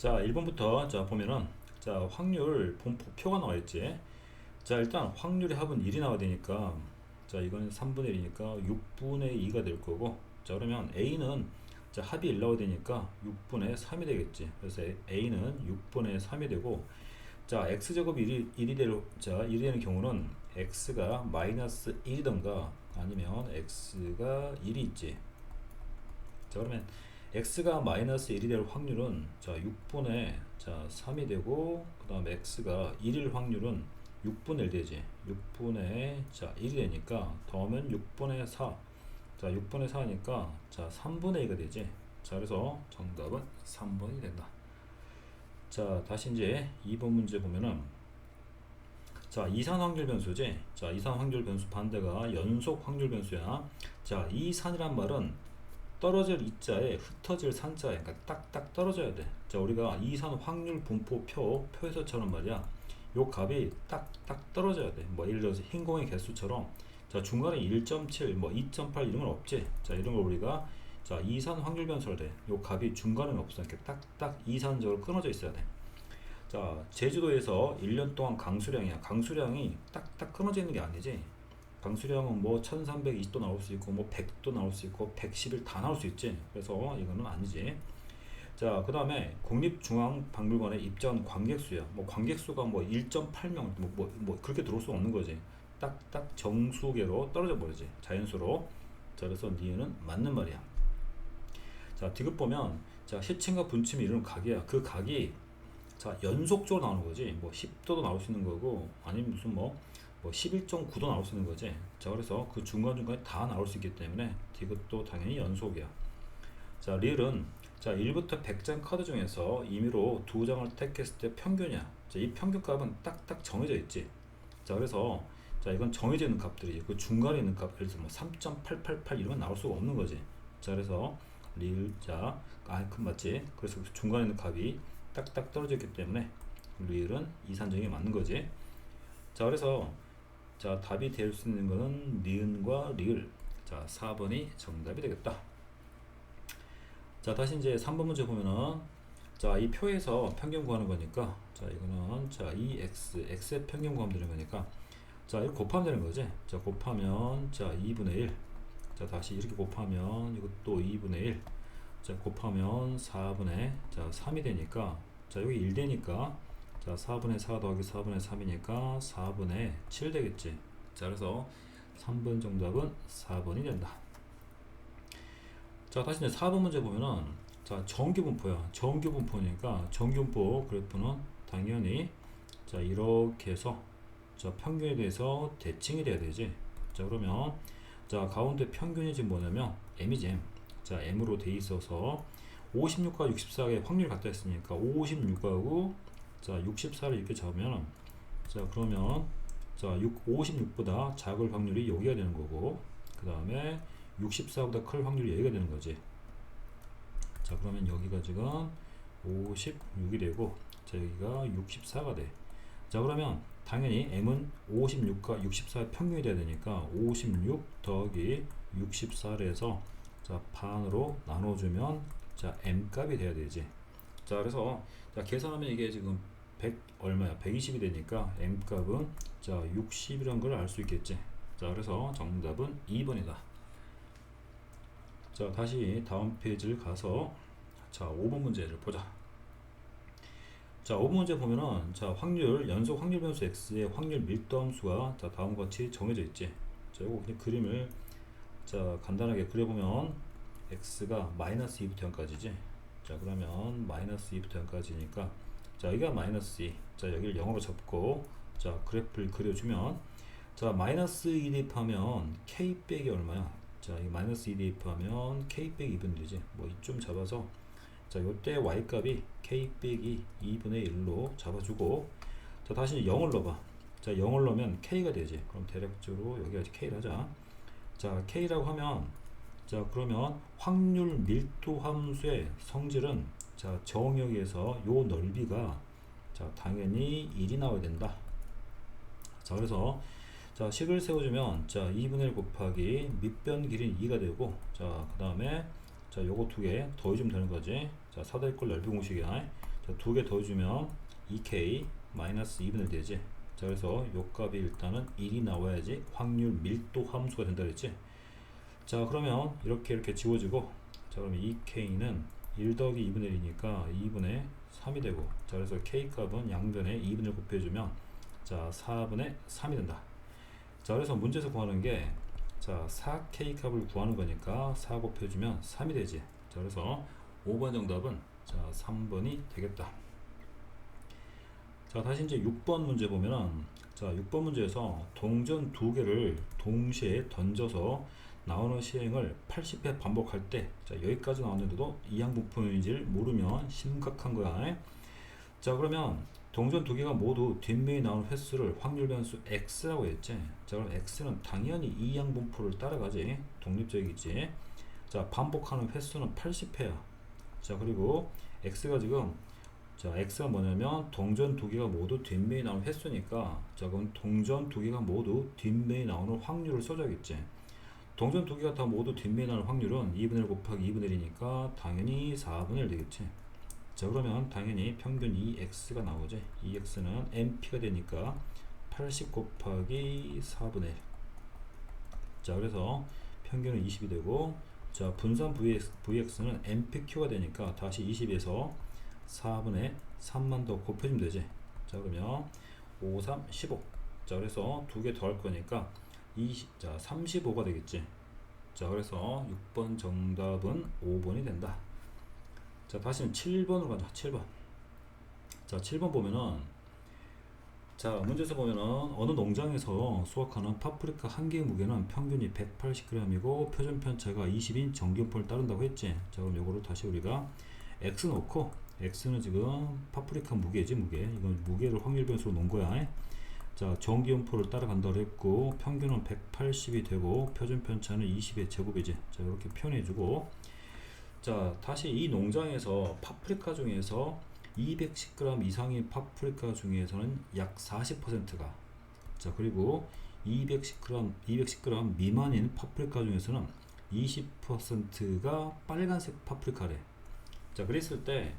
자, 1번부터 자 보면은 자 확률 분포표가 나와 있지. 자, 일단 확률의 합은 1이 나와야 되니까 자 이거는 3분의 1이니까 6분의 2가 될 거고, 자 그러면 A는 자 합이 1 나와야 되니까 6분의 3이 되겠지. 그래서 A는 6분의 3이 되고, 자 x제곱이 1이 자 1이 되는 경우는 x가 마이너스 1이던가 아니면 x가 1이 있지. 자 그러면 x가 마이너스 1이 될 확률은 자 6분의 자 3이 되고, 그 다음에 x가 1일 확률은 6분의 1 되지. 6분의 자 1이 되니까 더하면 6분의 4. 자 6분의 4니까 자 3분의 2가 되지. 자 그래서 정답은 3번이 된다. 자 다시 이제 2번 문제 보면은 자 이산 확률 변수지. 자 이산 확률 변수 반대가 연속 확률 변수야. 자 이산이란 말은 떨어질 이자에 흩어질 산자에, 그러니까 딱딱 떨어져야 돼. 자 우리가 이산 확률 분포표 표에서처럼 말이야, 요 값이 딱딱 떨어져야 돼. 뭐 예를 들어서 흰 공의 개수처럼 자 중간에 1.7 뭐 2.8 이런 건 없지. 자 이런 걸 우리가 자 이산 확률 변수를 돼. 요 값이 중간에는 없어. 이렇게 딱딱 이산적으로 끊어져 있어야 돼. 자 제주도에서 1년 동안 강수량이야. 강수량이 딱딱 끊어져 있는 게 아니지. 강수량은 뭐 1320도 나올 수 있고 뭐 100도 나올 수 있고 110일 다 나올 수 있지. 그래서 이거는 아니지. 자 그 다음에 국립중앙박물관에 입장한 관객수야. 뭐 관객수가 뭐 1.8명 뭐 그렇게 들어올 수 없는 거지. 딱딱 정수계로 떨어져 버리지, 자연수로. 자 그래서 니은은 맞는 말이야. 자 디귿 보면 자 시침과 분침이 이루는 각이야. 그 각이 자 연속적으로 나오는 거지. 뭐 10도도 나올 수 있는 거고 아니면 무슨 뭐 11.9도 나올 수 있는 거지. 자 그래서 그 중간중간에 다 나올 수 있기 때문에 디귿도 당연히 연속이야. 자 리을은 자 1부터 100장 카드 중에서 임의로 2장을 택했을 때 평균이야. 자 이 평균값은 딱딱 정해져 있지. 자 그래서 자 이건 정해져 있는 값들이지. 그 중간에 있는 값, 예를 들어서 뭐 3.888 이런 건 나올 수가 없는 거지. 자 그래서 리을 자 그 맞지. 그래서 그 중간에 있는 값이 딱딱 떨어져 있기 때문에 리을은 이산정이 맞는 거지. 자 그래서 자 답이 될 수 있는 거는 니은과 리을. 자 4번이 정답이 되겠다. 자 다시 이제 3번 문제 보면은 자 이 표에서 평균 구하는 거니까 자 이거는 자 이 x의 평균 구하면 되는 거니까 자 이렇게 곱하면 되는 거지. 자 곱하면 자 2분의 1. 자 다시 이렇게 곱하면 이것도 2분의 1. 자 곱하면 4분의 자 3이 되니까 자 여기 1 되니까 자 4분의 4 더하기 4분의 3이니까 4분의 7 되겠지. 자 그래서 3번 정답은 4번이 된다. 자 다시 이제 4번 문제 보면은 자 정규분포야. 정규분포니까 정규분포 그래프는 당연히 자 이렇게 해서 자 평균에 대해서 대칭이 돼야 되지. 자 그러면 자 가운데 평균이 지금 뭐냐면 m이지 m. 자 m으로 돼 있어서 56과 64의 확률이 같다 했으니까 56하고 자 64를 이렇게 잡으면 자 그러면 자 56보다 작을 확률이 여기가 되는 거고, 그 다음에 64보다 클 확률이 여기가 되는 거지. 자 그러면 여기가 지금 56이 되고 자 여기가 64가 돼. 자 그러면 당연히 m은 56과 64의 평균이 돼야 되니까 56 더하기 64를 해서 자 반으로 나눠주면 자 m 값이 돼야 되지. 자 그래서 자 계산하면 이게 지금 100 얼마야? 120이 되니까 m 값은 자 60이라는 걸 알 수 있겠지. 자 그래서 정답은 2번이다. 자 다시 다음 페이지를 가서 자 5번 문제를 보자. 자 5번 문제 보면은 자 확률 연속 확률 변수 x의 확률 밀도함수가 자 다음과 같이 정해져 있지. 자 이거 그냥 그림을 자 간단하게 그려보면 x가 마이너스 2부터 0까지지. 자 그러면 마이너스 2부터 0까지니까 자 여기가 마이너스 2. 자 여기를 0으로 잡고 자 그래프를 그려주면 자 마이너스 2 대입하면 k 빼기 얼마야? 자 이 마이너스 2 대입하면 k 빼기 2분의 1이지. 뭐 이쯤 잡아서 자 요때 y 값이 k 빼기 2분의 1로 잡아주고 자 다시 0을 넣어봐. 자 0을 넣으면 k가 되지. 그럼 대략적으로 여기가 k를 하자. 자 k라고 하면 자 그러면 확률 밀도 함수의 성질은 자 정역에서 요 넓이가 자 당연히 1이 나와야 된다. 자 그래서 자 식을 세워주면 자 2분의 1 곱하기 밑변 길이는 2가 되고 자 그 다음에 자 요거 두 개 더해주면 되는 거지. 자 사다리꼴 넓이 공식이야. 자, 두 개 더해주면 2k 마이너스 2분의 1 되지. 자, 그래서 요 값이 일단은 1이 나와야지 확률 밀도 함수가 된다 그랬지. 자, 그러면 이렇게 지워지고, 자, 그럼 2k는 1 더하기 2분의 1이니까 2분의 3이 되고, 자, 그래서 k 값은 양변에 2분의 1 곱해주면, 자, 4분의 3이 된다. 자, 그래서 문제에서 구하는 게, 자, 4k 값을 구하는 거니까 4 곱해주면 3이 되지. 자, 그래서 5번 정답은, 자, 3번이 되겠다. 자, 다시 이제 6번 문제 보면은, 자, 6번 문제에서 동전 두 개를 동시에 던져서 나오는 시행을 80회 반복할 때, 자, 여기까지 나왔는데도 이항분포인지를 모르면 심각한 거야. 자, 그러면 동전 두 개가 모두 뒷면이 나오는 횟수를 확률 변수 x라고 했지. 자, 그럼 x는 당연히 이항분포를 따라가지. 독립적이지. 자, 반복하는 횟수는 80회야. 자, 그리고 x가 지금, 자, x가 뭐냐면 동전 두 개가 모두 뒷면이 나오는 횟수니까, 자, 그럼 동전 두 개가 모두 뒷면이 나오는 확률을 써줘야겠지. 동전 두 개가 다 모두 뒷면이 나오는 확률은 2분의 1 곱하기 2분의 1이니까 당연히 4분의 1 되겠지. 자, 그러면 당연히 평균 2x가 나오지. 2x는 np가 되니까 80 곱하기 4분의 1. 자, 그래서 평균은 20이 되고, 자, 분산 vx는 npq가 되니까 다시 20에서 4분의 3만 더 곱해주면 되지. 자, 그러면 5, 3, 15. 자, 그래서 두 개 더 할 거니까 20, 자, 35가 되겠지. 자, 그래서 6번 정답은 5번이 된다. 자, 다시는 7번으로 가자. 7번. 자, 7번 보면은, 자, 문제에서 보면은 어느 농장에서 수확하는 파프리카 한 개의 무게는 평균이 180g이고 표준 편차가 20인 정기분포를 따른다고 했지. 자, 그럼 요거를 다시 우리가 x 놓고, x는 지금 파프리카 무게지, 무게. 이건 무게를 확률 변수로 놓은 거야. 자, 정기분포를 따라간다고 했고 평균은 180이 되고 표준 편차는 20의 제곱이지. 자, 이렇게 표현해주고, 자, 다시 이 농장에서 파프리카 중에서 210g 이상의 파프리카 중에서는 약 40%가, 자, 그리고 210g 미만인 파프리카 중에서는 20%가 빨간색 파프리카래. 자, 그랬을 때,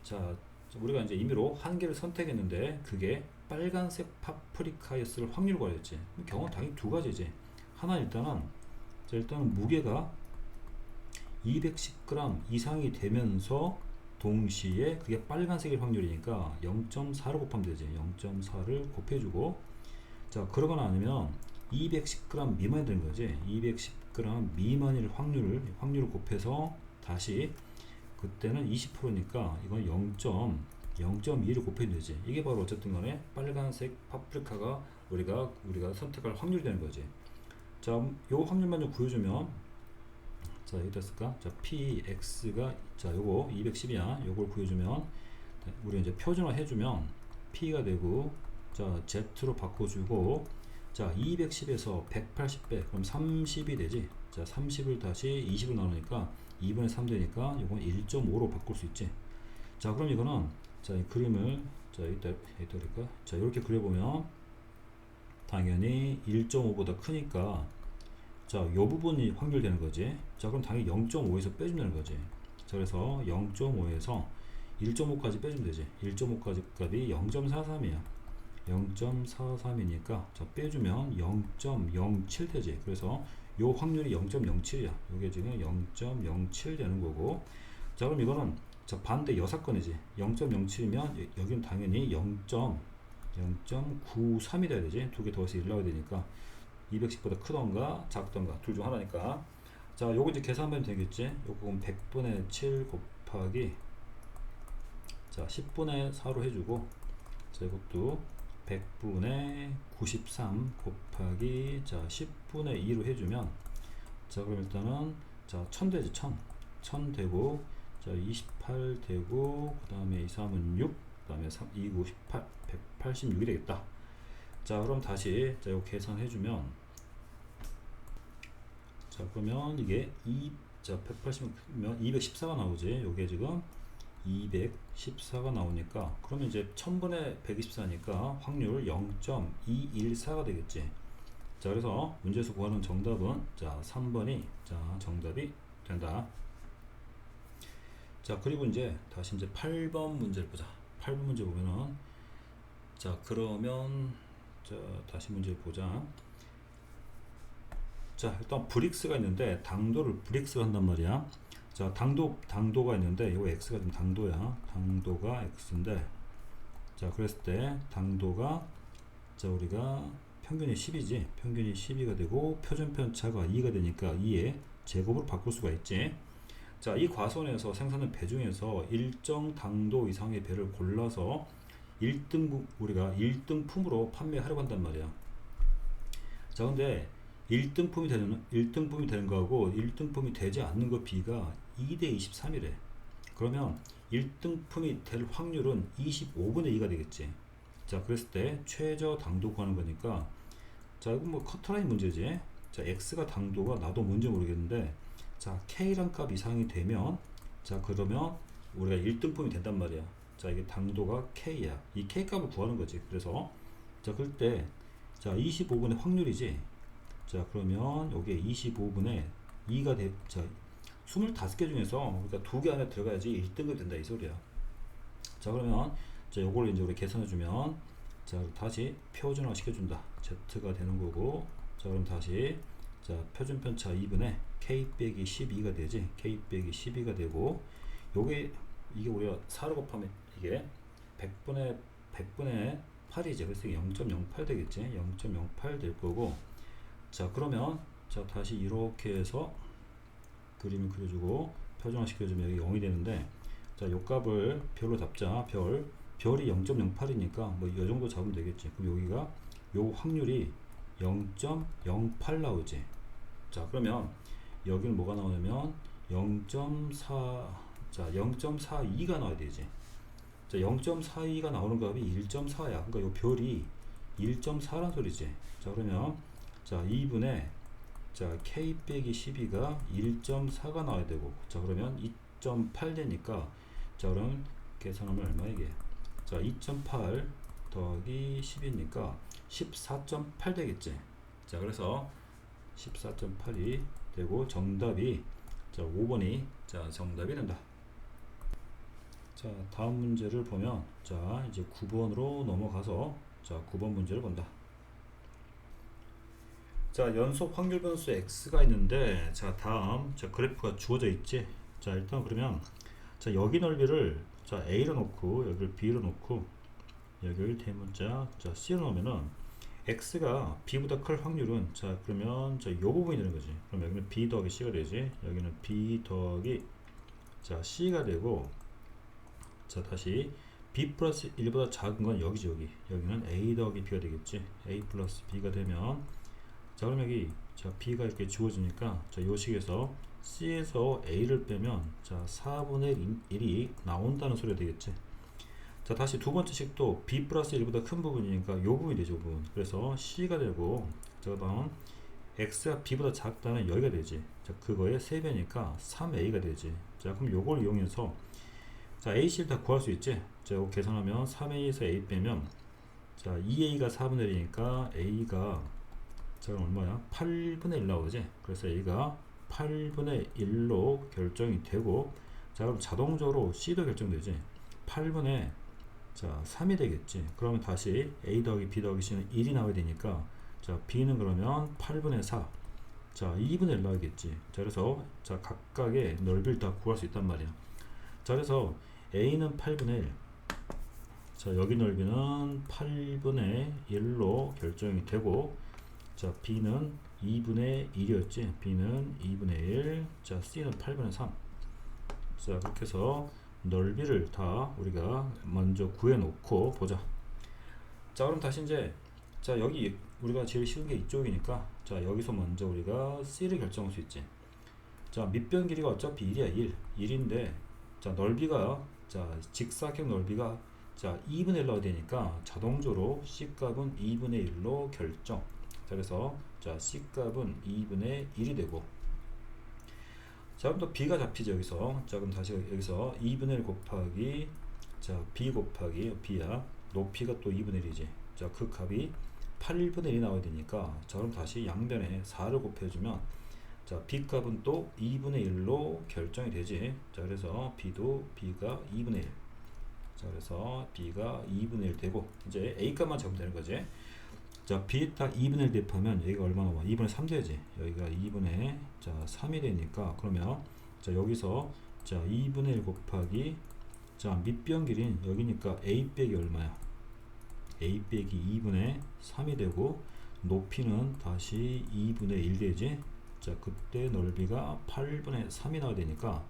자, 우리가 이제 임의로 한 개를 선택했는데 그게 빨간색 파프리카였을 확률을 구하였지. 경우는 당연히 두 가지지. 하나, 일단은 무게가 210g 이상이 되면서 동시에 그게 빨간색일 확률이니까 0.4를 곱하면 되지. 0.4를 곱해주고, 자, 그러거나 아니면 210g 미만이 되는 거지. 210g 미만일 확률을 곱해서 다시, 그때는 20%니까 이건 0.2를 곱해야 되지. 이게 바로 어쨌든 간에 빨간색 파프리카가 우리가 선택할 확률이 되는 거지. 자, 요 확률만 좀 구해주면, 자, 여기 됐을까? 자, px가, 자, 요거 210이야. 요걸 구해주면, 우리 이제 표준화 해주면 p가 되고, 자, z로 바꿔주고, 자, 210에서 180배, 그럼 30이 되지. 자, 30을 다시 20을 나누니까 2분의 3 되니까 요건 1.5로 바꿀 수 있지. 자, 그럼 이거는, 자, 이 그림을, 자, 이따 될까? 자, 이렇게 그려보면 당연히 1.5보다 크니까, 자, 요 부분이 확률 되는 거지. 자, 그럼 당연히 0.5에서 빼주면 되는 거지. 자, 그래서 0.5에서 1.5까지 빼주면 되지. 1.5까지 값이 0.43이야. 0.43이니까, 자, 빼주면 0.07 되지. 그래서 요 확률이 0.07이야. 요게 지금 0.07 되는 거고. 자, 그럼 이거는, 자, 반대 여사건이지. 0.07이면 여기는 당연히 0.93이 돼야 되지. 두 개 더해서 1 나와야 되니까 210보다 크던가 작던가 둘 중 하나니까. 자, 요거 이제 계산하면 되겠지. 요거 100분의 7 곱하기, 자, 10분의 4로 해주고, 자, 이것도 100분의 93 곱하기, 자, 10분의 2로 해주면, 자, 그럼 일단은, 자, 1000 되지. 1000 되고, 자, 28 되고, 그 다음에 2, 3은 6, 그 다음에 2, 9, 18, 186이 되겠다. 자, 그럼 다시, 자, 이거 계산해주면, 자, 그러면 이게 180면 214가 나오지. 요게 지금 214가 나오니까, 그러면 이제 1000분의 124니까 확률 0.214가 되겠지. 자, 그래서 문제에서 구하는 정답은, 자, 3번이, 자, 정답이 된다. 자, 그리고 이제 다시 이제 8번 문제를 보자. 8번 문제 보면은, 자, 그러면, 자, 다시 문제 보자. 자, 일단 브릭스가 있는데, 당도를 브릭스가 한단 말이야. 자, 당도가 있는데, 이거 x가 좀 당도야. 당도가 x인데, 자, 그랬을 때, 당도가, 자, 우리가 평균이 10이지. 평균이 12가 되고, 표준편차가 2가 되니까 2의 제곱으로 바꿀 수가 있지. 자, 이 과선에서 생산된 배 중에서 일정 당도 이상의 배를 골라서 우리가 1등품으로 판매하려고 한단 말이야. 자, 근데 1등품이 되는 거하고 1등품이 되지 않는 거 비가 2대 23이래. 그러면 1등품이 될 확률은 25분의 2가 되겠지. 자, 그랬을 때 최저 당도 구하는 거니까, 자, 이건 뭐 커트라인 문제지. 자, x가 당도가 나도 뭔지 모르겠는데, 자, K란 값 이상이 되면, 자, 그러면 우리가 1등품이 된단 말이야. 자, 이게 당도가 K야. 이 K 값을 구하는 거지. 그래서, 자, 그럴 때, 자, 25분의 확률이지. 자, 그러면 여기에 25분의 2가 자, 25개 중에서 우리가 2개 안에 들어가야지 1등급이 된다, 이 소리야. 자, 그러면, 자, 요걸 이제 우리 계산해주면, 자, 다시 표준화 시켜준다. Z가 되는 거고, 자, 그럼 다시, 자, 표준편차 2분의 K 빼기 12가 되지. K 빼기 12가 되고, 이게 우리가 4로 곱하면 이게 100분의 8이지. 그래서 0.08 되겠지. 0.08 될 거고, 자, 그러면, 자, 다시 이렇게 해서 그림을 그려주고, 표준화 시켜주면 여기 0이 되는데, 자, 요 값을 별로 잡자. 별이 0.08이니까 뭐 이 정도 잡으면 되겠지. 그럼 여기가 요 확률이 0.08 나오지. 자, 그러면 여기는 뭐가 나오냐면 0.4, 자, 0.42가 나와야 되지. 자, 0.42가 나오는 값이 1.4야. 그러니까 요 별이 1.4란 소리지. 자, 그러면, 자, 2분의, 자, K 빼기 12가 1.4가 나와야 되고, 자, 그러면 2.8 되니까, 자, 그럼 계산하면 얼마 이게? 자, 2.8 더하기 10이니까 14.8 되겠지. 자, 그래서 14.8이 되고, 정답이, 자, 5번이, 자, 정답이 된다. 자, 다음 문제를 보면, 자, 이제 9번으로 넘어가서, 자, 9번 문제를 본다. 자, 연속 확률 변수 x가 있는데, 자, 다음, 자, 그래프가 주어져 있지. 자, 일단 그러면, 자, 여기 넓이를, 자, a로 놓고, 여기를 b로 놓고, 여기를 대문자, 자, c로 놓으면은, x가 b보다 클 확률은, 자, 그러면, 자, 요 부분이 되는 거지. 그럼 여기는 b 더하기 c가 되지. 여기는 b 더하기, 자, c가 되고, 자, 다시 b 플러스 1보다 작은 건 여기지. 여기는 a 더하기 b가 되겠지. a 플러스 b가 되면, 자, 그럼 여기, 자, b가 이렇게 주어지니까, 자, 요 식에서 c에서 a를 빼면, 자, 4분의 1이 나온다는 소리가 되겠지. 자, 다시 두 번째 식도 b 플러스 1보다 큰 부분이니까 요 부분이 되죠. 부분. 그래서 c가 되고, 자, 다음 x가 b보다 작다는 여기가 되지. 자, 그거의 3배니까 3a가 되지. 자, 그럼 요걸 이용해서, 자, AC를 다 구할 수 있지. 자, 이거 계산하면 3A에서 A 빼면, 자, 2A가 4분의 1이니까 A가, 자, 그럼 얼마야? 8분의 1 나오지. 그래서 A가 8분의 1로 결정이 되고, 자, 그럼 자동적으로 C도 결정되지. 8분의, 자, 3이 되겠지. 그러면 다시 A 더하기 B 더하기 C는 1이 나와야 되니까, 자, B는 그러면 8분의 4, 자, 2분의 1 나오겠지. 자, 그래서, 자, 각각의 넓이를 다 구할 수 있단 말이야. 자, 그래서 A는 8분의 1, 자, 여기 넓이는 8분의 1로 결정이 되고, 자, B는 2분의 1이었지. B는 2분의 1, 자, C는 8분의 3. 자, 그렇게 해서 넓이를 다 우리가 먼저 구해놓고 보자. 자, 그럼 다시 이제, 자, 여기 우리가 제일 쉬운 게 이쪽이니까, 자, 여기서 먼저 우리가 C를 결정할 수 있지. 자, 밑변 길이가 어차피 1이야. 1인데, 자, 넓이가, 자, 직사각 넓이가, 자, 2분의 1 나와야 되니까 자동적으로 C 값은 2분의 1로 결정. 자, 그래서, 자, C 값은 2분의 1이 되고, 자, 그럼 또 B가 잡히죠, 여기서. 자, 그럼 다시 여기서 2분의 1 곱하기, 자, B 곱하기 B야. 높이가 또 2분의 1이지. 자, 그 값이 8분의 1이 나와야 되니까, 자, 그럼 다시 양변에 4를 곱해주면, 자, b 값은 또 2분의 1로 결정이 되지. 자, 그래서 b가 2분의 1. 자, 그래서 b가 2분의 1 되고, 이제 a 값만 잡으면 되는 거지. 자, b 딱 2분의 1 대입하면 여기가 얼마나 와? 2분의 3 되지. 여기가 2분의 3이 되니까, 그러면 자, 여기서 자, 2분의 1 곱하기 자, 밑변 길이는 여기니까 a 빼기 얼마야? a 빼기 2분의 3이 되고, 높이는 다시 2분의 1 되지. 자, 그때 넓이가 8분의 3이 나와야 되니까,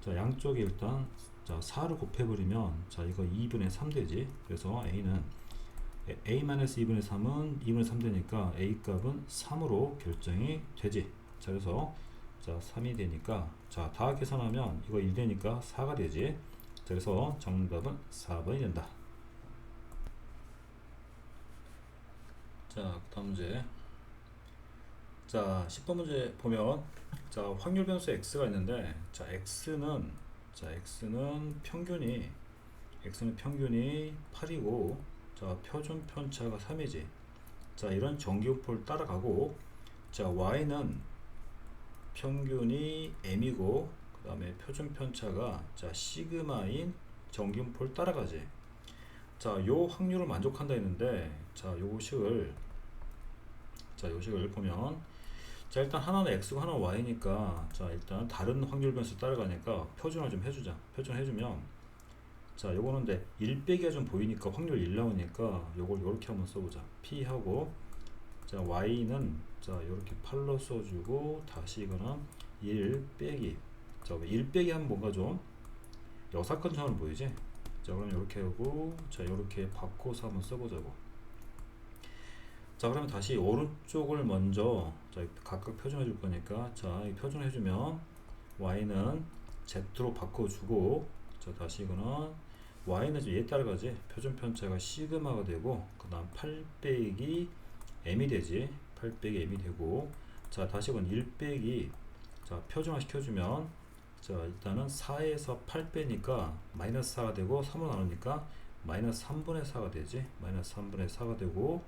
자, 양쪽에 일단 자, 4를 곱해버리면 자, 이거 2분의 3 되지. 그래서 a는 a-2분의 3은 2분의 3 되니까 a 값은 3으로 결정이 되지. 자, 그래서 자, 3이 되니까 자, 다 계산하면 이거 1 되니까 4가 되지. 자, 그래서 정답은 4번이 된다. 자, 그 다음 문제. 자, 10번 문제 보면 자, 확률 변수 x가 있는데 자, x는 평균이 8이고 자, 표준 편차가 3이지. 자, 이런 정기분포를 따라가고, 자, y는 평균이 m이고 그 다음에 표준 편차가 자, 시그마인 정기분포를 따라가지. 자, 요 확률을 만족한다 했는데, 자, 요식을 보면, 자, 일단 하나는 x고 하나는 y니까, 자, 일단 다른 확률 변수 따라가니까 표준화 좀 해주자. 표준해주면, 자, 요거는 근데 1 빼기가 좀 보이니까 확률 1 나오니까 요걸 요렇게 한번 써보자. p 하고, 자, y는 자, 요렇게 8로 써주고, 다시 이거는 1 빼기. 자, 1 빼기 하면 뭔가 좀 여사건처럼 보이지? 자, 그럼 요렇게 하고, 자, 요렇게 바꿔서 한번 써보자고. 자, 그러면 다시 오른쪽을 먼저 자, 각각 표준해 줄 거니까, 자, 표준해주면 y는 z로 바꿔주고, 자, 다시 이거는 y는 얘 따라가지. 표준 편차가 시그마가 되고, 그 다음 8 빼기 m이 되지. 8 빼기 m이 되고, 자, 다시 이건 1 빼기, 자, 표준화 시켜주면, 자, 일단은 4에서 8 빼니까 마이너스 4가 되고, 3으로 나누니까 마이너스 3분의 4가 되지. 마이너스 3분의 4가 되고,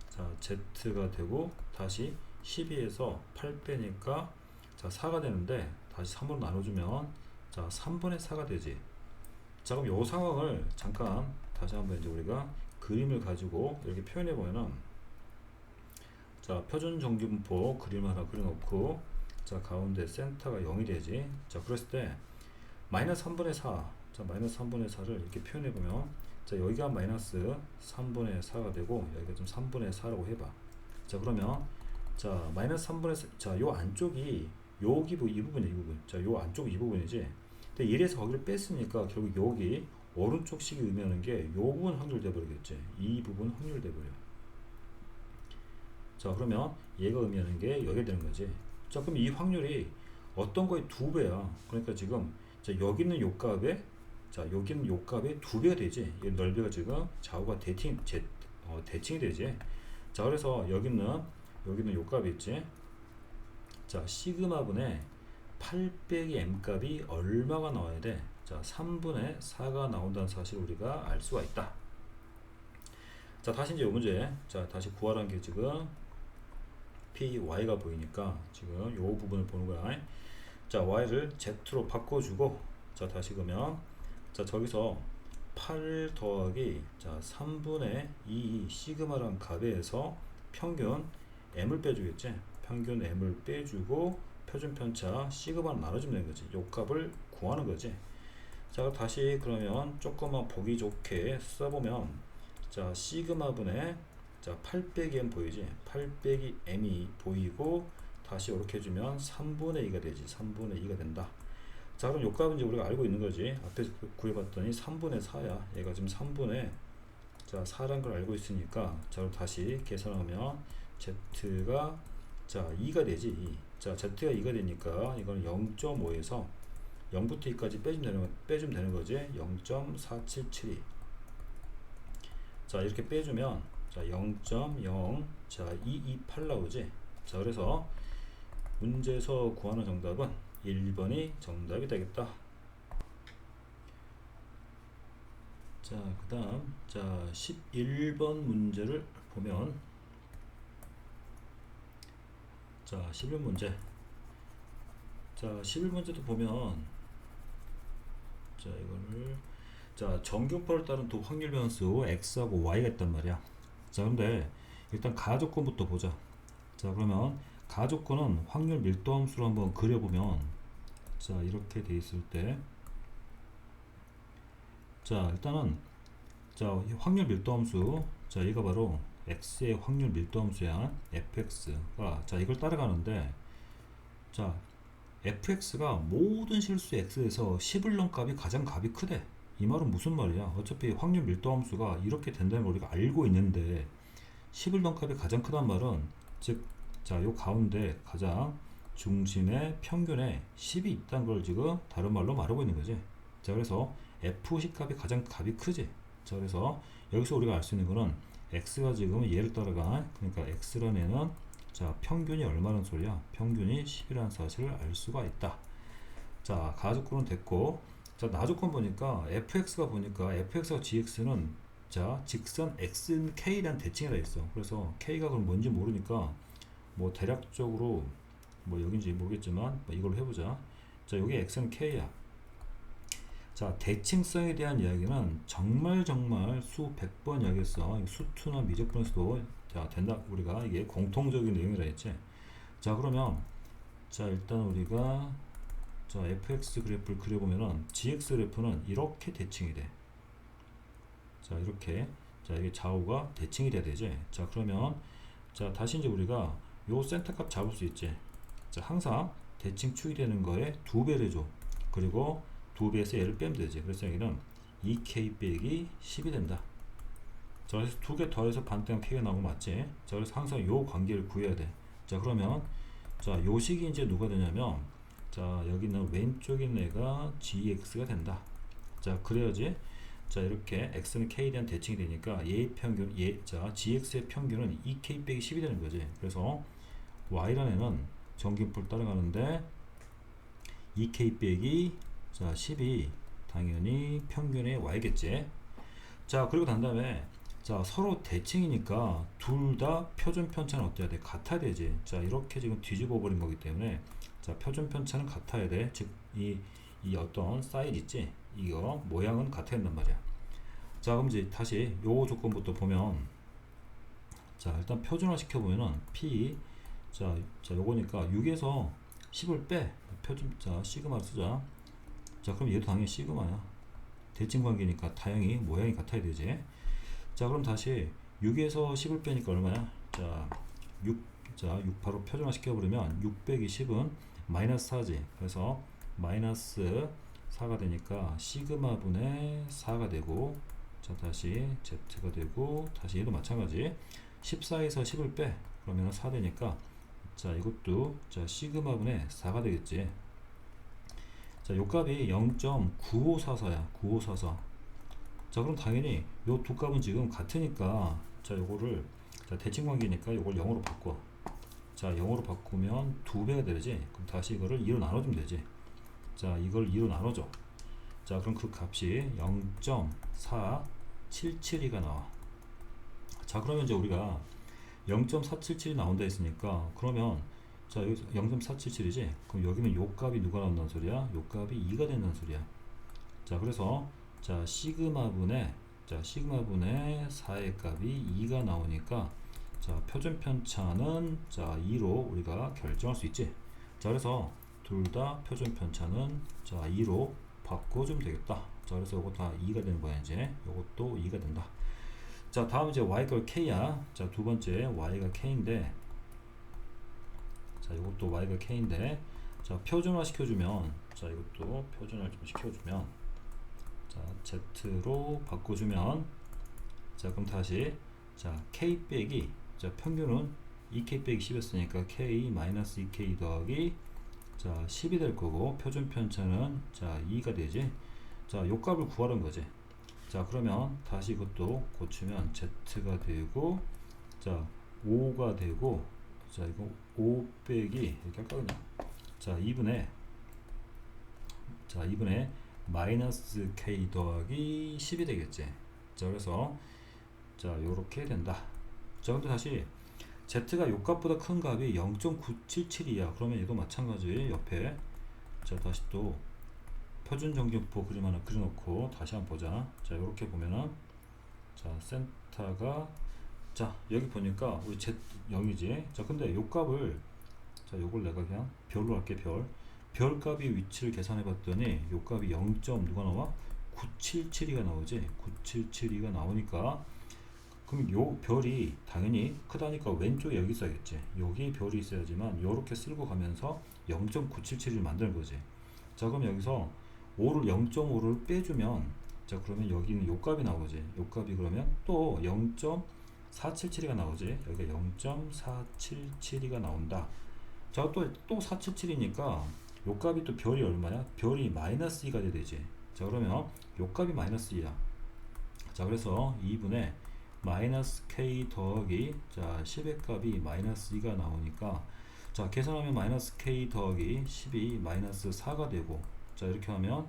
자, z가 되고, 다시 12에서 8 빼니까 자, 4가 되는데, 다시 3으로 나눠주면 자, 3분의 4가 되지. 자, 그럼 요 상황을 잠깐 다시 한번 이제 우리가 그림을 가지고 이렇게 표현해 보면은, 자, 표준 정기분포 그림 하나 그려놓고, 자, 가운데 센터가 0이 되지. 자, 그랬을 때 마이너스 3분의 4, 자, 마이너스 3분의 4를 이렇게 표현해 보면, 자, 여기가 마이너스 3분의 4가 되고, 여기가 좀 3분의 4라고 해봐. 자, 그러면 자, 마이너스 3분의 4, 자, 요 안쪽이 여기 이 부분이야, 이 부분. 자, 요 안쪽 이 부분이지. 근데 1에서 거기를 뺐으니까 결국 여기 오른쪽 식이 의미하는 게 요 부분 확률 돼버리겠지. 이 부분 확률 돼버려. 자, 그러면 얘가 의미하는 게 여기 되는 거지. 자, 그럼 이 확률이 어떤 거의 2배야. 그러니까 지금 자, 여기는 요 값에, 자, 여기는 요 값에 2배가 되지. 이 넓이가 지금 좌우가 대칭이 되지. 자, 그래서 여기는 요 값이 있지. 자, 시그마분의 8 빼기 m 값이 얼마가 나와야 돼? 자, 3분의 4가 나온다는 사실을 우리가 알 수가 있다. 자, 다시 이제 요 문제, 자, 다시 구하라는 게 지금 py가 보이니까 지금 요 부분을 보는 거야. 자, y를 z로 바꿔주고, 자, 다시 그러면 자, 저기서 8 더하기 자, 3분의 2 시그마란 값에서 평균 m을 빼주겠지. 평균 m을 빼주고 표준 편차 시그마로 나눠주면 되는 거지. 요 값을 구하는 거지. 자, 다시 그러면 조금만 보기 좋게 써보면, 자, 시그마분의 자, 8 빼기 m 보이지? 8 빼기 m이 보이고, 다시 이렇게 해주면 3분의 2가 되지. 3분의 2가 된다. 자, 그럼 요 값은 이제 우리가 알고 있는 거지. 앞에서 구해봤더니 3분의 4야. 얘가 지금 3분의 자, 4란 걸 알고 있으니까, 자, 그럼 다시 계산하면 z가 자, 2가 되지. 2. 자, z가 2가 되니까 이거는 0.5에서 0부터 2까지 빼주면 되는 거지. 0.4772. 자, 이렇게 빼주면 자, 0.0 자, 228 나오지. 자, 그래서 문제에서 구하는 정답은 1번이 정답이 되겠다. 자, 그 다음 자, 11번 문제를 보면, 자, 11번 문제, 자 11문제도 보면 자 이거를 자 정규표를 따른 두 확률 변수 x하고 y가 있단 말이야. 자 근데 일단 가조건부터 보자. 자 그러면 가조건은 확률 밀도함수로 한번 그려보면 자 이렇게 돼 있을 때 자 일단은 자 확률 밀도함수 자 얘가 바로 x의 확률 밀도함수야. fx가 자 이걸 따라가는데 자 fx가 모든 실수 x에서 11런 값이 가장 값이 크대. 이 말은 무슨 말이야? 어차피 확률 밀도함수가 이렇게 된다는 걸 우리가 알고 있는데 11런 값이 가장 크단 말은 즉 자 요 가운데 가장 중심의 평균에 10이 있다는 걸 지금 다른 말로 말하고 있는 거지. 자 그래서 f10 값이 가장 값이 크지. 자 그래서 여기서 우리가 알 수 있는 거는 x가 지금 얘를 따라가 그러니까 x라는 애는 자 평균이 얼마라는 소리야? 평균이 10이라는 사실을 알 수가 있다. 자 가조건은 됐고 자 나조건 보니까 fx가 보니까 fx와 gx는 자 직선 x는 k라는 대칭이라 있어. 그래서 k가 그럼 뭔지 모르니까 뭐 대략적으로 뭐 여긴지 모르겠지만 뭐 이걸로 해보자. 자 여기 x는 k야. 자 대칭성에 대한 이야기는 정말 수백 번 이야기했어. 수투나 미적분에서도 자 된다. 우리가 이게 공통적인 내용이라 했지. 자 그러면 자 일단 우리가 자 fx 그래프를 그려보면은 gx 그래프는 이렇게 대칭이 돼. 자 이렇게 자 이게 좌우가 대칭이 돼야 되지. 자 그러면 자 다시 이제 우리가 요 센터값 잡을 수 있지. 자 항상 대칭축이 되는 거에 2배를 줘. 그리고 2배에서 얘를 빼면 되지. 그래서 여기는 2k 빼기 10이 된다. 자 그래서 2개 더해서 반대한 k가 나오고 맞지. 자 그래서 항상 요 관계를 구해야 돼. 자 그러면 자 요 식이 이제 누가 되냐면 자 여기는 왼쪽에 있는 애가 gx가 된다. 자 그래야지 자 이렇게 x는 k에 대한 대칭이 되니까 얘의 평균 자 gx의 평균은 2k 빼기 10이 되는 거지. 그래서 y라는 애는 정규표를 따라가는데 2k 빼기 자 10이 당연히 평균의 y겠지. 자 그리고 난 다음에 자 서로 대칭이니까 둘 다 표준 편차는 어때야 돼? 같아야 되지. 자 이렇게 지금 뒤집어 버린 거기 때문에 자 표준 편차는 같아야 돼. 즉 이 어떤 사이즈 있지? 이거 모양은 같아야 된단 말이야. 자 그럼 이제 다시 요 조건부터 보면 자 일단 표준화 시켜보면은 p 자 요거니까 6에서 10을 빼 표준 자 시그마를 쓰자. 자 그럼 얘도 당연히 시그마야. 대칭 관계니까 다행히 모양이 같아야 되지. 자 그럼 다시 6에서 10을 빼니까 얼마야? 자 6 바로 표준화 시켜버리면 6 빼기 10은 마이너스 4지. 그래서 마이너스 4가 되니까 시그마 분의 4가 되고 자 다시 z가 되고 다시 얘도 마찬가지 14에서 10을 빼 그러면 4 되니까 자 이것도 자 시그마 분의 4가 되겠지. 자 요 값이 0.9544야. 9544. 자 그럼 당연히 요 두 값은 지금 같으니까 자 요거를 자 대칭 관계니까 요걸 0으로 바꿔. 자 0으로 바꾸면 2배가 되지. 그럼 다시 이거를 2로 나눠주면 되지. 자 이걸 2로 나눠줘. 자 그럼 그 값이 0.4772가 나와. 자 그러면 이제 우리가 0.477이 나온다 했으니까 그러면 자 여기서 0.477이지. 그럼 여기는 요 값이 누가 나온다는 소리야? 요 값이 2가 된다는 소리야. 자 그래서 자 시그마 분의 4의 값이 2가 나오니까 자 표준 편차는 자 2로 우리가 결정할 수 있지. 자 그래서 둘 다 표준 편차는 자 2로 바꿔주면 되겠다. 자 그래서 이거 다 2가 되는 거야. 이제 이것도 2가 된다. 자 다음 이제 y가 k야. 자 두 번째 y가 k인데 자 이것도 y가 k인데 자 표준화 시켜주면 자 이것도 표준화 좀 시켜주면 자 z로 바꿔주면 자 그럼 다시 자 k 빼기 자 평균은 2k 빼기 10이었으니까 k 마이너스 2k 더하기 자 10이 될 거고 표준 편차는 자 2가 되지. 자 요 값을 구하는 거지. 자 그러면 다시 이것도 고치면 z가 되고 자 5가 되고 자 이거 5 빼기 이렇게 할까 그냥 자 2분의 마이너스 k 더하기 10이 되겠지. 자 그래서 자 요렇게 된다. 자 근데 다시 z가 요 값보다 큰 값이 0.977이야. 그러면 얘도 마찬가지 옆에 자 다시 또 표준 정직보 그림 하나 그려놓고 다시 한번 보자. 자 이렇게 보면은 자 센터가 자 여기 보니까 우리 Z 0이지. 자 근데 요 값을 자 요걸 내가 그냥 별로 할게. 별 값이 위치를 계산해 봤더니 요 값이 0. 누가 나와? 9772가 나오지. 9772가 나오니까 그럼 요 별이 당연히 크다니까 왼쪽에 여기 있어야겠지. 여기 별이 있어야지만 요렇게 쓸고 가면서 0.977을 만드는 거지. 자 그럼 여기서 5를 0.5를 빼주면 자 그러면 여기는 요 값이 나오지. 요 값이 그러면 또 0.477이 나오지. 여기가 0.477이 나온다. 자 또 477이니까 요 값이 또 별이 얼마야? 별이 마이너스 2가 되지. 자 그러면 요 값이 마이너스 2야. 자 그래서 2분의 마이너스 k 더하기 자 10의 값이 마이너스 2가 나오니까 자 계산하면 마이너스 k 더하기 10이 마이너스 4가 되고 자 이렇게 하면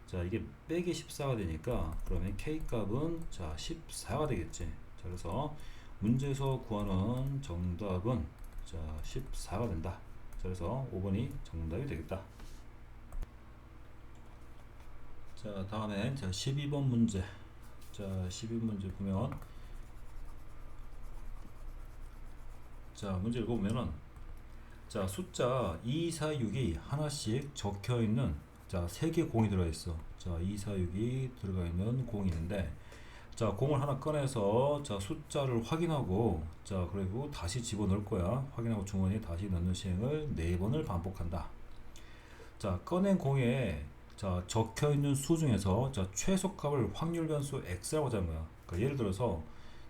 자 이게 빼기 14가 되니까 그러면 k 값은 자 14가 되겠지. 자 그래서 문제에서 구하는 정답은 자 14가 된다. 자 그래서 5번이 정답이 되겠다. 자 다음에 자 12번 문제. 자 12번 문제 보면 자 문제 읽어보면은 자 숫자 2, 4, 6이 하나씩 적혀있는 자 3개 공이 들어있어. 자 2, 4, 6이 들어가 있는 공이 있는데 자 공을 하나 꺼내서 자 숫자를 확인하고 자 그리고 다시 집어넣을 거야. 확인하고 주머니에 다시 넣는 시행을 4번을 반복한다. 자 꺼낸 공에 자 적혀있는 수 중에서 자 최소값을 확률 변수 x라고 하자는 거야. 그러니까 예를 들어서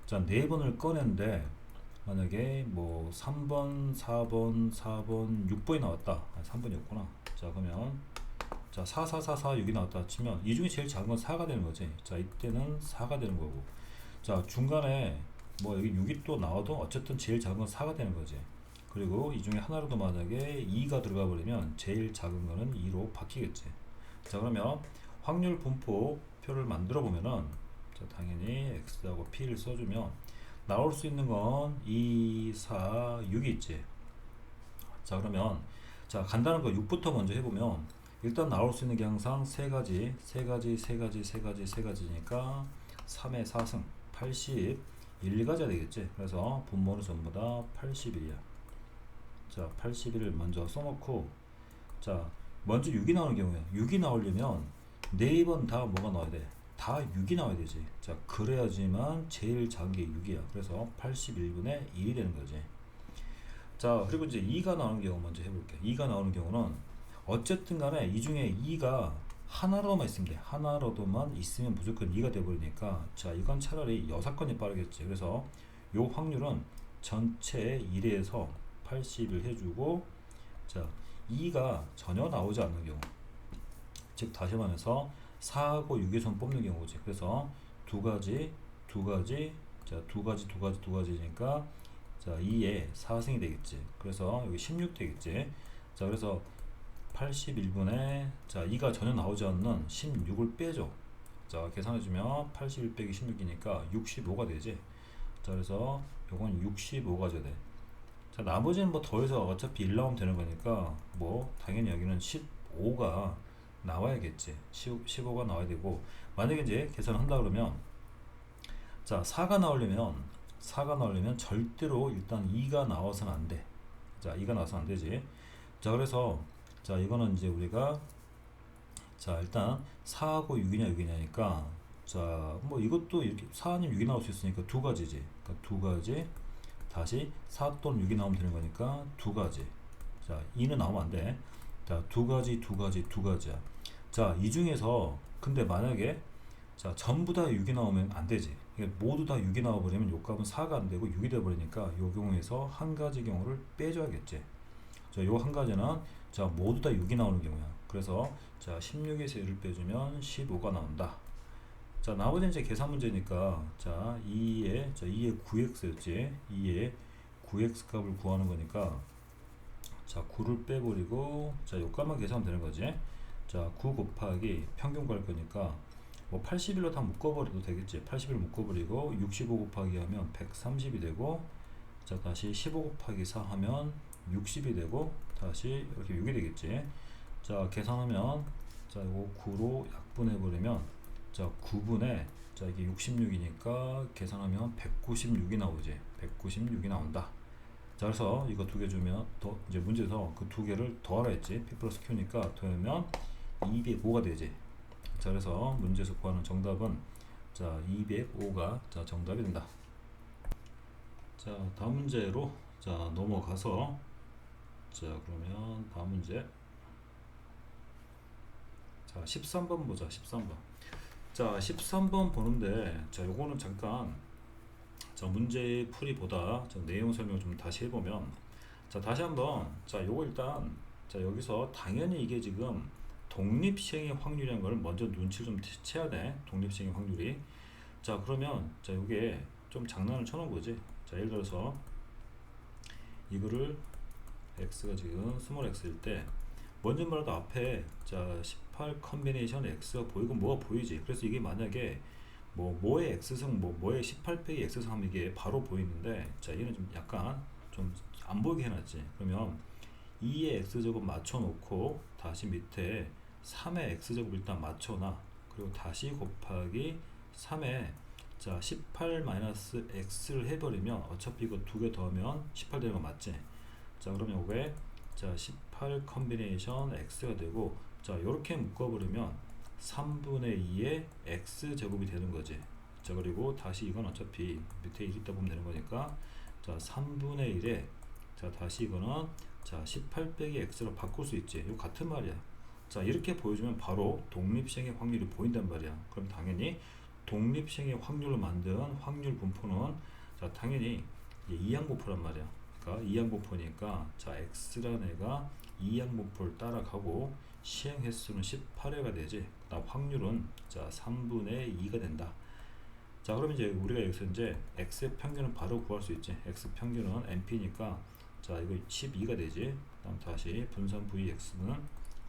자 4번을 꺼냈는데 만약에 뭐 3번, 4번, 4번, 6번이 나왔다. 3번이었구나. 자 그러면 자 4, 4, 4, 4, 6이 나왔다 치면 이 중에 제일 작은 건 4가 되는 거지. 자 이때는 4가 되는 거고 자 중간에 뭐 여기 6이 또 나와도 어쨌든 제일 작은 건 4가 되는 거지. 그리고 이 중에 하나라도 만약에 2가 들어가 버리면 제일 작은 거는 2로 바뀌겠지. 자 그러면 확률 분포 표를 만들어 보면은 자 당연히 x하고 p를 써주면 나올 수 있는 건 2, 4, 6이 있지. 자 그러면 자 간단한 거 6부터 먼저 해보면 일단 나올 수 있는 게 항상 세 가지니까 3의 4승 80 1가지가 되겠지. 그래서 분모는 전부 다 81이야. 자 81을 먼저 써놓고 자 먼저 6이 나오는 경우에 6이 나오려면 4번 다 뭐가 나와야 돼? 다 6이 나와야 되지. 자 그래야지만 제일 작은 게 6이야. 그래서 81분의 1이 되는 거지. 자 그리고 이제 2가 나오는 경우 먼저 해볼게. 2가 나오는 경우는 어쨌든 간에 이 중에 2가 하나로만 있으면 돼. 하나로도만 있으면 무조건 2가 돼버리니까 자 이건 차라리 여사건이 빠르겠지. 그래서 요 확률은 전체 1에서 80을 해주고 자 2가 전혀 나오지 않는 경우 즉 다시 말해서 4하고 6에서 뽑는 경우지. 그래서 두 가지니까 자 2에 4승이 되겠지. 그래서 여기 16 되겠지. 자 그래서 81분에 자 2가 전혀 나오지 않는 16을 빼줘. 자 계산해주면 81 빼기 16이니까 65가 되지. 자 그래서 요건 65가 돼. 자 나머지는 뭐 더해서 어차피 1 나오면 되는 거니까 뭐 당연히 여기는 15가 나와야겠지. 15가 나와야 되고 만약에 이제 계산을 한다 그러면 자 4가 나오려면 절대로 일단 2가 나와서는 안 돼. 자 2가 나와서는 안 되지. 자 그래서 자 이거는 이제 우리가 자 일단 4하고 6이냐니까 자 뭐 이것도 이렇게 4 아니면 6이 나올 수 있으니까 두 가지지. 그러니까 두 가지 다시 4 또는 6이 나오면 되는 거니까 두 가지. 자 2는 나오면 안 돼. 자 두 가지야. 자 이 중에서 근데 만약에 자 전부 다 6이 나오면 안 되지. 모두 다 6이 나와버리면 요 값은 4가 안 되고 6이 되어버리니까 요 경우에서 한 가지 경우를 빼줘야겠지. 자 요 한 가지는 자 모두 다 6이 나오는 경우야. 그래서 자 16에서 1을 빼주면 15가 나온다. 자 나머지는 이제 계산 문제니까 자 2의 9x였지. 2의 9x 값을 구하는 거니까 자 9를 빼버리고 자 요 값만 계산하면 되는 거지. 자 9 곱하기 평균 구할 거니까 뭐 81로 다 묶어버려도 되겠지. 81을 묶어버리고 65 곱하기 하면 130이 되고 자 다시 15 곱하기 4 하면 60이 되고 다시 이렇게 6이 되겠지. 자 계산하면 자 이거 9로 약분해 버리면 자 9분의 자 이게 66이니까 계산하면 196이 나오지. 196이 나온다. 자 그래서 이거 두 개 주면 더 이제 문제에서 그 두 개를 더하라 했지. P 플러스 Q니까 더하면 205가 되지. 자 그래서 문제에서 구하는 정답은 자 205가 자 정답이 된다. 자 다음 문제로 자 넘어가서 자 그러면 다음 문제 자 13번 보자. 13번 자 13번 보는데 자 요거는 잠깐 자 문제 풀이보다 자 내용 설명을 좀 다시 해보면 자 다시 한번 자 요거 일단 자 여기서 당연히 이게 지금 독립시행의 확률이라는 걸 먼저 눈치를 좀 채야 돼. 독립시행의 확률이 자 그러면 자 요게 좀 장난을 쳐놓은 거지. 자 예를 들어서 이거를 x가 지금 스몰 x일 때 먼저 말해도 앞에 자 18 컨비네이션 x가 보이고 뭐가 보이지. 그래서 이게 만약에 뭐의 x승 뭐의 18 빼기 x승 하면 이게 바로 보이는데 자 얘는 좀 약간 좀 안 보이게 해놨지. 그러면 2의 x제곱 맞춰놓고 다시 밑에 3의 x제곱 일단 맞춰놔. 그리고 다시 곱하기 3의 자 18 마이너스 x를 해버리면 어차피 이거 두 개 더하면 18 되는 거 맞지. 자 그러면 이게 자 18 컨비네이션 x가 되고 자 요렇게 묶어버리면 3분의 2의 x제곱이 되는 거지. 자 그리고 다시 이건 어차피 밑에 1 있다 보면 되는 거니까 자 3분의 1에 자 다시 이거는 자 18 빼기 x로 바꿀 수 있지. 이거 같은 말이야. 자 이렇게 보여주면 바로 독립시행의 확률이 보인단 말이야. 그럼 당연히 독립시행의 확률을 만든 확률 분포는 자 당연히 이항분포란 말이야. 그러니까 이항분포니까 자 x라는 애가 이항분포를 따라가고 시행 횟수는 18회가 되지. 그다음 확률은 자 3분의 2가 된다. 자 그러면 이제 우리가 여기서 이제 x의 평균은 바로 구할 수 있지. x 평균은 np니까 자 이거 12가 되지. 그다음 다시 분산 vx는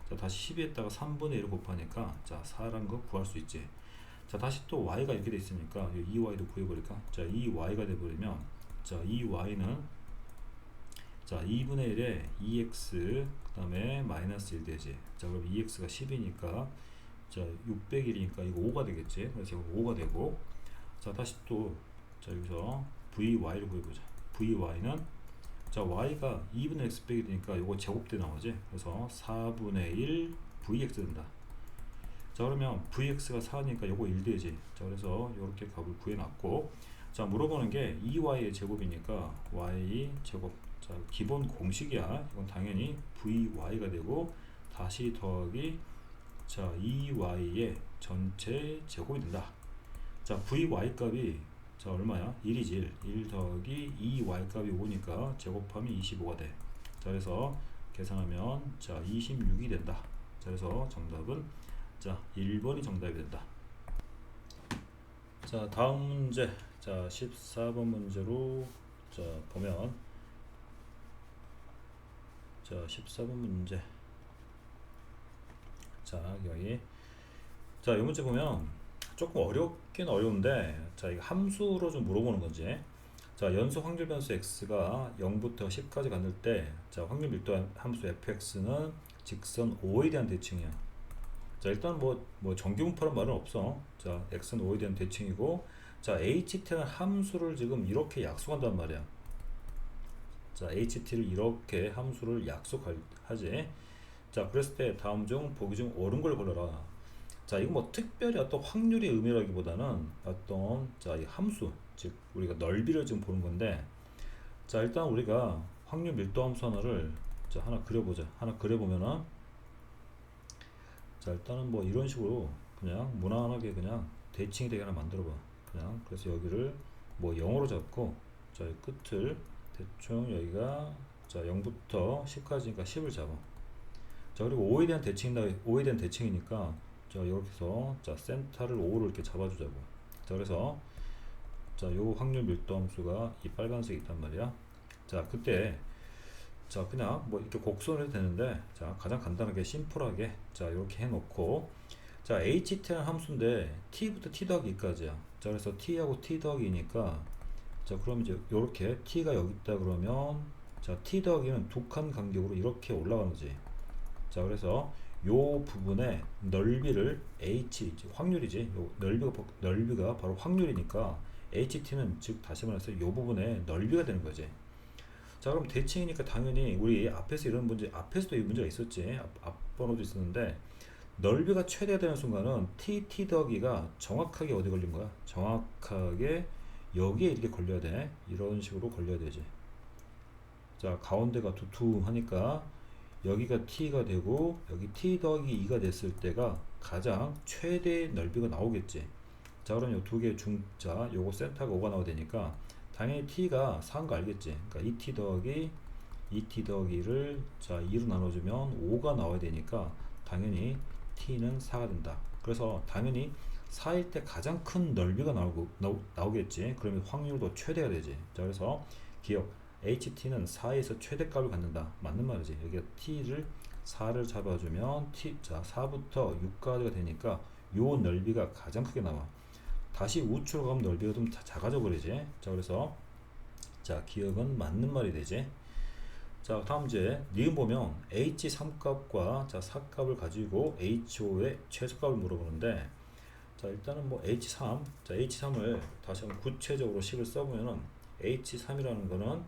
자 다시 12에다가 3분의 1을 곱하니까 자 4라는 거 구할 수 있지. 자 다시 또 y가 이렇게 돼 있으니까 이 2y도 구해버릴까. 자 2y가 돼버리면 자 2y는 자 2분의 1에 2x 그 다음에 마이너스 1 되지. 자 그럼 2x가 10이니까 자 601이니까 이거 5가 되겠지. 그래서 이거 5가 되고 자 다시 또 자 여기서 vy를 구해보자. vy는 자 y가 2분의 x 빼기 되니까 이거 제곱대 나오지. 그래서 4분의 1 vx 된다. 자 그러면 vx가 4니까 요거 1 되지. 자 그래서 요렇게 값을 구해놨고 자 물어보는 게 2y의 제곱이니까 y 제곱 자 기본 공식이야. 이건 당연히 vy가 되고 다시 더하기 자 2y의 전체 제곱이 된다. 자 vy 값이 자 얼마야? 1이지. 1 더하기 2y 값이 5니까 제곱하면 25가 돼. 자 그래서 계산하면 자 26이 된다. 자 그래서 정답은 자 1번이 정답이 된다. 자 다음 문제 자 14번 문제로 자 보면 자 14번 문제 자 여기 자 이 문제 보면 조금 어렵긴 어려운데 자 이거 함수로 좀 물어보는 건지 자 연소 확률 변수 x가 0부터 10까지 갔을 때 자 확률 밀도 함수 fx는 직선 O에 대한 대칭이야. 자 일단 뭐 정규분포란 말은 없어. 자 x는 O에 대한 대칭이고 자 ht라는 함수를 지금 이렇게 약속한단 말이야. 자 ht를 이렇게 함수를 약속하지. 자 그랬을 때 다음 중 보기 중 옳은 걸 골라라. 자 이거 뭐 특별히 어떤 확률의 의미라기보다는 어떤 자 이 함수 즉 우리가 넓이를 지금 보는 건데 자 일단 우리가 확률 밀도 함수 하나를 자 하나 그려보자. 하나 그려보면은 자 일단은 뭐 이런 식으로 그냥 무난하게 그냥 대칭이 되게 하나 만들어봐. 그냥 그래서 여기를 뭐 0으로 잡고 자 끝을 대충 여기가 자 0부터 10까지니까 10을 잡아. 자 그리고 5에 대한 대칭이니까 자 이렇게 해서 자 센터를 5로 이렇게 잡아주자고. 자 그래서 자 요 확률 밀도 함수가 이 빨간색이 있단 말이야. 자 그때 자 그냥 뭐 이렇게 곡선을 해도 되는데 자 가장 간단하게 심플하게 자 이렇게 해놓고 자 ht라는 함수인데 t부터 t 더하기 2까지야. 자 그래서 t하고 t 더하기 2니까 자 그럼 이제 요렇게 t가 여기 있다 그러면 자 t 더하기는 두 칸 간격으로 이렇게 올라가는 거지. 자 그래서 요 부분의 넓이를 h, 확률이지. 요 넓이가 바로 확률이니까 ht는 즉 다시 말해서 요 부분의 넓이가 되는 거지. 자, 그럼 대칭이니까 당연히 우리 앞에서 이런 문제, 앞에서도 이 문제가 있었지. 앞 번호도 있었는데 넓이가 최대되는 순간은 t 더하기가 정확하게 어디 걸린 거야? 정확하게 여기에 이렇게 걸려야 돼. 이런 식으로 걸려야 되지. 자, 가운데가 두툼하니까 여기가 t가 되고 여기 t 더하기 2가 됐을 때가 가장 최대 넓이가 나오겠지. 자, 그럼 요 두 개 중자 요거 센터가 5가 나와야 되니까 당연히 t가 4인 거 알겠지. 그러니까 2t 더하기 2t 더하기를 자 2로 나눠주면 5가 나와야 되니까 당연히 t는 4가 된다. 그래서 당연히 4일 때 가장 큰 넓이가 나오겠지. 그러면 확률도 최대가 되지. 자, 그래서 기억 ht는 4에서 최대값을 갖는다. 맞는 말이지. 여기가 t를 4를 잡아주면 자 4부터 6까지가 되니까 요 넓이가 가장 크게 나와. 다시 우측으로 가면 넓이가 좀 작아져 버리지. 자, 그래서 자 기억은 맞는 말이 되지. 자, 다음 문제 니은 보면 h3 값과 자 4값을 가지고 h5의 최소값을 물어보는데 자 일단은 뭐 h3 자 h3을 다시 한번 구체적으로 식을 써보면은 h3이라는 거는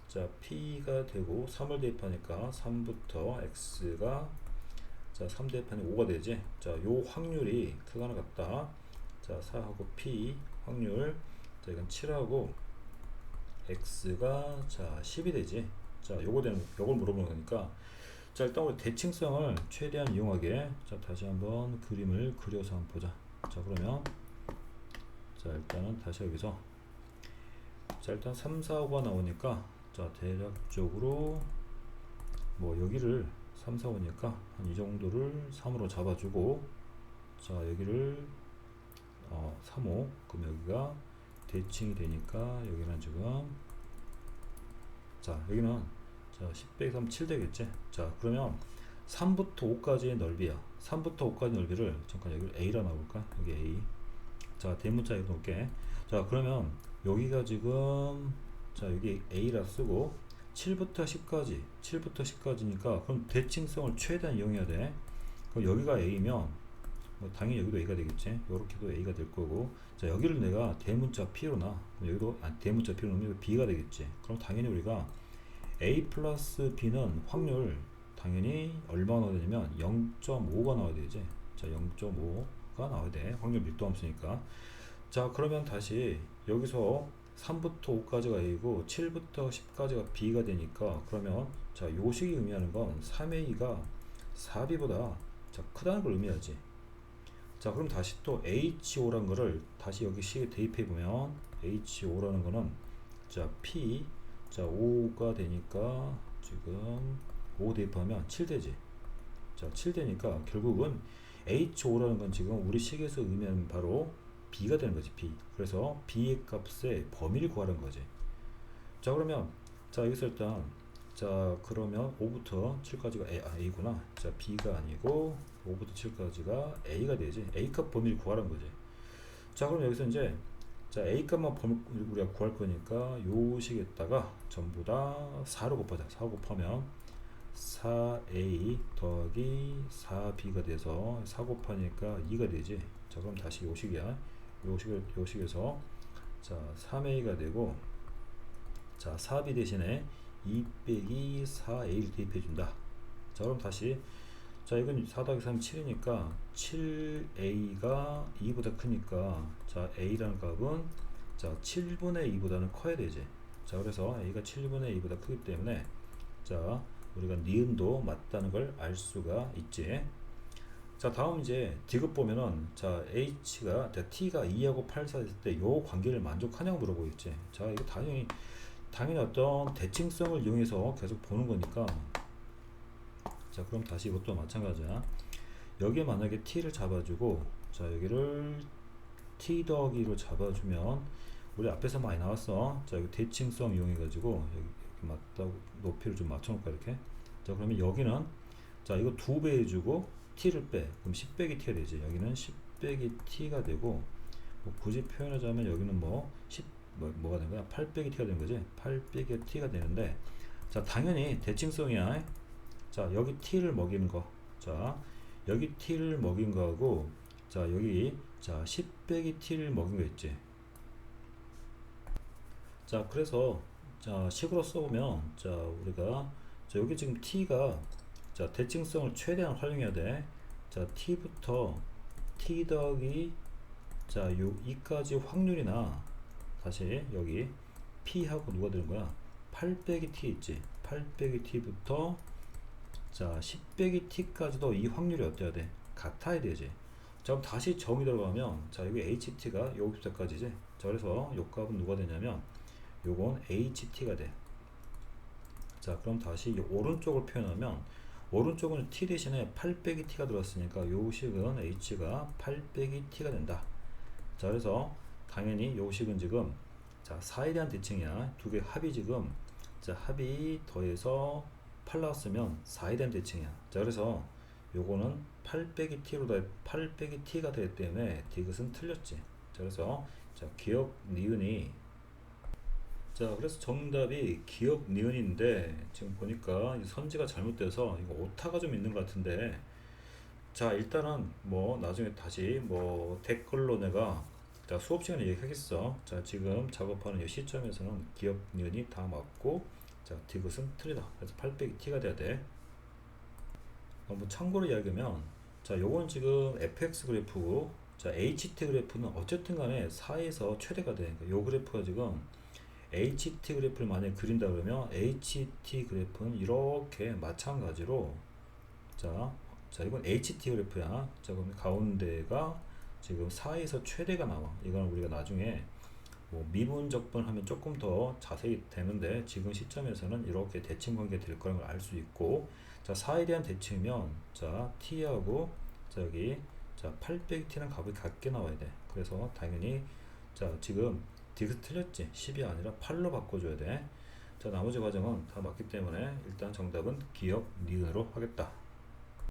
자 p가 되고 3을 대입하니까 3부터 x가 자 3 대입하니 5가 되지. 자 요 확률이 크거나 같다. 자 4하고 p 확률 자 이건 7하고 x가 자 10이 되지. 자 요걸 물어보는 거니까 자 일단 우리 대칭성을 최대한 이용하게 자 다시 한번 그림을 그려서 한번 보자. 자 그러면 자 일단은 다시 여기서 자 일단 3, 4, 5가 나오니까 자 대략적으로 뭐 여기를 3, 4, 5니까 한 이 정도를 3으로 잡아주고 자 여기를 3, 5 그럼 여기가 대칭이 되니까 여기는 지금 자 여기는 자 10 빼기 3 7 되겠지. 자 그러면 3부터 5까지의 넓이야. 3부터 5까지 넓이를 잠깐 여기를 a라 나올까? 여기 a 자 대문자 여기 놓을게. 자 그러면 여기가 지금 자 여기 a라 쓰고 7부터 10까지니까 그럼 대칭성을 최대한 이용해야 돼. 그럼 여기가 a면 뭐 당연히 여기도 a가 되겠지. 요렇게도 a가 될 거고 자 여기를 내가 대문자 p로 나 여기도 대문자 p로 넣으면 b가 되겠지. 그럼 당연히 우리가 a 플러스 b는 확률 당연히 얼마나 나와야 되냐면 0.5가 나와야 되지. 자 0.5가 나와야 돼. 확률 밀도함수니까. 자 그러면 다시 여기서 3부터 5까지가 a고 7부터 10까지가 b가 되니까 그러면 자 요식이 의미하는 건 3a가 4b보다 자 크다는 걸 의미하지. 자 그럼 다시 또 H5란 거를 다시 여기 식에 대입해 보면 H5라는 거는 자 P 자 5가 되니까 지금 5 대입하면 7 되지. 자 7 되니까 결국은 H5라는 건 지금 우리 식에서 의미하는 바로 B가 되는 거지. B. 그래서 B의 값의 범위를 구하는 거지. 자 그러면 자 여기서 일단 자 그러면 5부터 7까지가 A구나. 자 B가 아니고 5부터 7까지가 A가 되지. A값 범위를 구하는 거지. 자 그럼 여기서 이제 자 A값만 우리가 구할 거니까 요 식에다가 전부 다 4로 곱하자. 4 곱하면 4A 더하기 4B가 돼서 4 곱하니까 2가 되지. 자 그럼 다시 요 식이야. 요 식에서 자 3A가 되고 자 4B 대신에 2 빼기 4A를 대입해준다. 자 그럼 다시 자 이건 4 더하기 3 7이니까 7A가 2보다 크니까 자 A라는 값은 자 7분의 2보다는 커야 되지. 자 그래서 A가 7분의 2보다 크기 때문에 자 우리가 니은도 맞다는 걸 알 수가 있지. 자 다음 이제 디귿 보면은 자 H가 T가 2하고 8 사이일 때 요 관계를 만족하냐고 물어보고 있지. 자 이거 당연히 어떤 대칭성을 이용해서 계속 보는 거니까 자 그럼 다시 이것도 마찬가지야. 여기에 만약에 t를 잡아주고 자 여기를 t 더하기로 잡아주면 우리 앞에서 많이 나왔어. 자 여기 대칭성 이용해 가지고 여기 맞다고 높이를 좀 맞춰놓을까 이렇게. 자 그러면 여기는 자 이거 2배 해주고 t를 빼 그럼 10 빼기 t가 되지. 여기는 10 빼기 t가 되고 뭐 굳이 표현하자면 여기는 뭐 10 뭐가 되는 거야? 8 빼기 t가 되는 거지. 8 빼기 t가 되는데 자 당연히 대칭성이야. 자 여기 t를 먹이는 거 자 여기 t를 먹인 거하고 자 여기 자 10 빼기 t를 먹인 거 있지. 자 그래서 자 식으로 써보면 자 우리가 자 여기 지금 t가 자 대칭성을 최대한 활용해야 돼. 자 t부터 t 더하기 자 요 2까지 확률이나 다시 여기 p하고 누가 되는 거야? 8 빼기 t 있지. 8 빼기 t부터 자 10 빼기 t까지도 이 확률이 어때야 돼? 같아야 되지. 자 그럼 다시 정의 들어가면 자 여기 ht가 요 값까지지. 자 그래서 요 값은 누가 되냐면 요건 ht가 돼. 자 그럼 다시 요 오른쪽을 표현하면 오른쪽은 t 대신에 8 빼기 t가 들었으니까 요 식은 h가 8 빼기 t가 된다. 자 그래서 당연히 요 식은 지금 자 4에 대한 대칭이야. 두 개 합이 지금 자 합이 더해서 8 나왔으면 4에 대한 대칭이야. 자 그래서 요거는 8 빼기 t로 8 빼기 t가 되기 때문에 디귿은 틀렸지. 자 그래서 자 기억 니은이 자 그래서 정답이 기억 니은인데 지금 보니까 이 선지가 잘못돼서 이거 오타가 좀 있는 것 같은데 자 일단은 뭐 나중에 다시 뭐 댓글로 내가 자 수업 시간에 얘기하겠어. 자 지금 작업하는 이 시점에서는 기억 니은이 다 맞고 자 디귿은 틀리다. 그래서 8 빼기 t가 돼야 돼. 뭐 참고로 이야기하면 자 요건 지금 fx 그래프고 자 ht 그래프는 어쨌든 간에 4에서 최대가 돼. 그러니까 요 그래프가 지금 HT 그래프를 만약에 그린다 그러면 HT 그래프는 이렇게 마찬가지로 자 이건 HT 그래프야. 자 그럼 가운데가 지금 4에서 최대가 나와. 이건 우리가 나중에 뭐 미분 적분 하면 조금 더 자세히 되는데 지금 시점에서는 이렇게 대칭 관계 될 거라는 걸 알 수 있고 자 4에 대한 대칭이면 자 t하고 자 여기 자 8 빼기 t는 값이 같게 나와야 돼. 그래서 당연히 자 지금 디귿 틀렸지. 10이 아니라 8로 바꿔줘야 돼. 자 나머지 과정은 다 맞기 때문에 일단 정답은 기억 니은으로 하겠다.